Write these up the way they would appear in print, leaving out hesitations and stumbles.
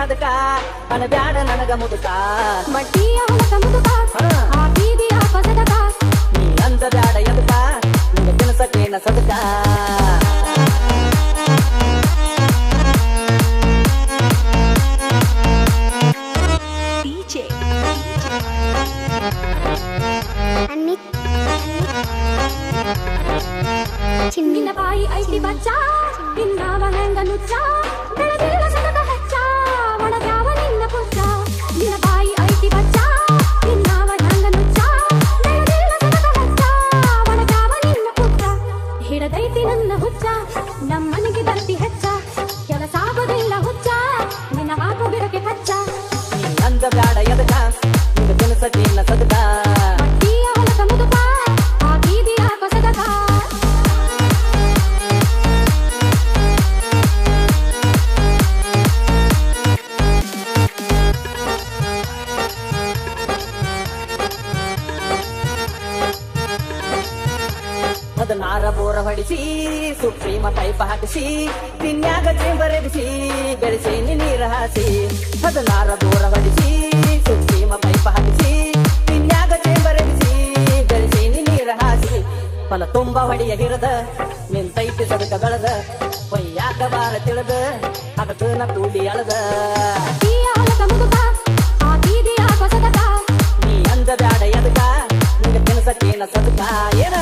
ಹದಕ ಅನಬ್ಯಾಡ ನನಗ ಮುದುಕ ಮಡ್ಡಿಯ ಹೊಲಕ ಮುದುಕ ಆ ಬೀದಿಯ ಪಸದಕ ನೀ ಅಂದ ಬ್ಯಾಡ ಎದಕ ನಿಂಗ ತಿನಸಕೇನ ಸದಕ ಚಿನ್ನಿನ ಬಾಯಿ ಐತಿ ಬಚ್ಚ ತಿನ್ನಾವ ಹೆಂಗ ನುಚ್ಚ ಬೆಳಗಿಲ್ಲ ಸದಕ ಹೆಚ್ಚ ಒಣಗ್ಯಾವ ನಿನ್ನ ಪುಚ್ಚ ನಿನ್ನ ಬಾಯಿ ಐತಿ ಬಚ್ಚ ತಿನ್ನಾವ ಹೆಂಗ ನುಚ್ಚ ಬೆಳಗಿಲ್ಲ ಸದಕ ಹೆಚ್ಚ ಒಣಗ್ಯಾವ ನಿನ್ನ ಪುಚ್ಚ ಹಿಡದೈತಿ ನನ್ನ ಹುಚ್ಚ ನಮ್ಮನಿಗೆ ಬರ್ತಿ ಹೆಚ್ಚ ಕೆಲಸ ಆಗೋದಿಲ್ಲ ಹುಚ್ಚ ನಿನ್ನ ಹಾಕು ಬಿಡಕೆ ಕಚ್ಚ ನೀ ಅಂದ ಬ್ಯಾಡ ಎದಕ ನಿಂಗ ತಿನಸಕೇನ ಸದಕ ಮಡ್ಡಿಯ ಹೊಲಕ ಮುದುಕ ಆ ಬೀದಿಯ ಪಸದಕ ಅದನ್ನಾರ ಬೋರ ಹೊಡಿಸಿ ಸುಪ್ರೀಮ ಪೈಪ ಹಾಕಿಸಿ ತಿನ್ಯಾಗ ಚೇಂಬರೆಬಿಸಿ ಬೆಳೆಸಿ ನೀರ ಹಾಸಿ ಅದನ್ನಾರ ಬೋರ ಹೊಡಿಸಿ ಸುಪ್ರೀಮ ಪೈಪ ಹಾಕಿಸಿ ತಿನ್ಯಾಗ ಚೇಂಬರೆಬಿಸಿ ಬೆಳೆಸಿ ನೀರ ಹಾಸಿ ಹೊಲ ತುಂಬ ಹೊಡಿಯ ಹಿರದ ನಿಂತೈತಿ ಸದಕ ಬೆಳದ ಹೊಯ್ಯಾಕ ಬಾರ ತಿಳಿದ ಅದಕ್ಕ ನ ಕೂಡಿ ಅಳದ ಮಡ್ಡಿಯ ಹೊಲಕ ಮುದುಕ ಆ ಬೀದಿಯ ಪಸದಕ ನೀ ಅಂದ ಬ್ಯಾಡ ಎದಕ ನಿಂಗ ತಿನಸಕೇನ ಸದಕ ಏನ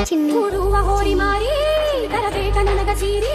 ಚಿನ್ನಿ ಹೂಡುವ ಹೋರಿ ಮಾರಿ ತರಬೇಕ ನನಗ ಸೀರಿ